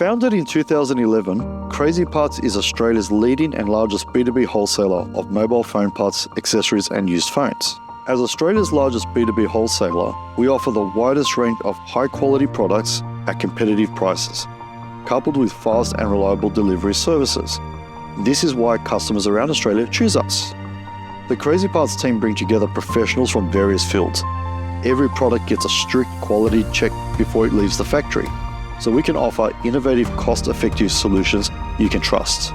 Founded in 2011, Crazy Parts is Australia's leading and largest B2B wholesaler of mobile phone parts, accessories and used phones. As Australia's largest B2B wholesaler, we offer the widest range of high-quality products at competitive prices, coupled with fast and reliable delivery services. This is why customers around Australia choose us. The Crazy Parts team bring together professionals from various fields. Every product gets a strict quality check before it leaves the factory, so we can offer innovative, cost-effective solutions you can trust.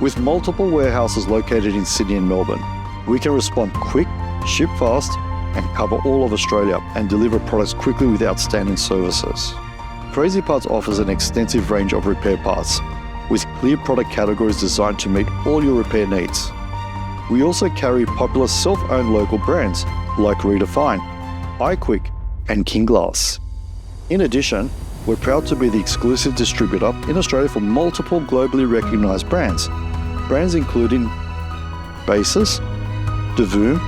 With multiple warehouses located in Sydney and Melbourne, we can respond quick, ship fast, and cover all of Australia and deliver products quickly with outstanding services. Crazy Parts offers an extensive range of repair parts, with clear product categories designed to meet all your repair needs. We also carry popular self-owned local brands like Redefine, iQuick, and King Glass. In addition, we're proud to be the exclusive distributor in Australia for multiple globally recognized brands. Brands including Basis, Devoom,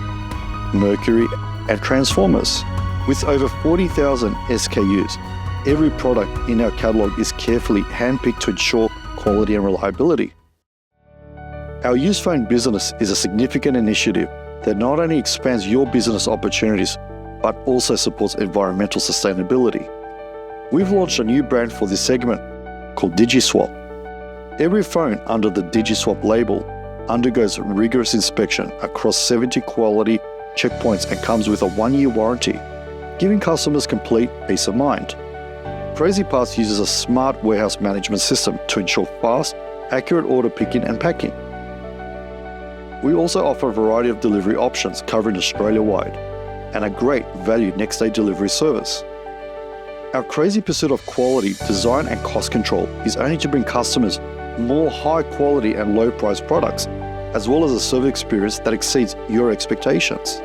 Mercury, and Transformers. With over 40,000 SKUs, every product in our catalogue is carefully handpicked to ensure quality and reliability. Our used phone business is a significant initiative that not only expands your business opportunities, but also supports environmental sustainability. We've launched a new brand for this segment called DigiSwap. Every phone under the DigiSwap label undergoes rigorous inspection across 70 quality checkpoints and comes with a 1-year warranty, giving customers complete peace of mind. Crazy Parts uses a smart warehouse management system to ensure fast, accurate order picking and packing. We also offer a variety of delivery options covering Australia-wide and a great value next-day delivery service. Our crazy pursuit of quality, design and cost control is only to bring customers more high-quality and low-priced products, as well as a service experience that exceeds your expectations.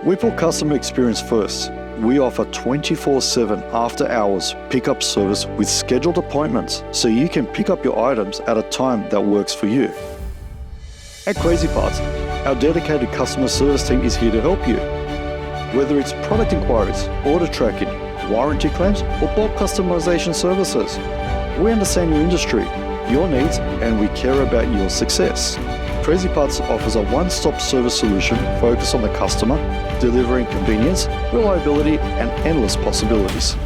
We put customer experience first. We offer 24/7 after-hours pickup service with scheduled appointments so you can pick up your items at a time that works for you. At Crazy Parts, our dedicated customer service team is here to help you. Whether it's product inquiries, order tracking, warranty claims, or bulk customization services, we understand your industry, your needs, and we care about your success. Crazy Parts offers a one-stop service solution focused on the customer, delivering convenience, reliability, and endless possibilities.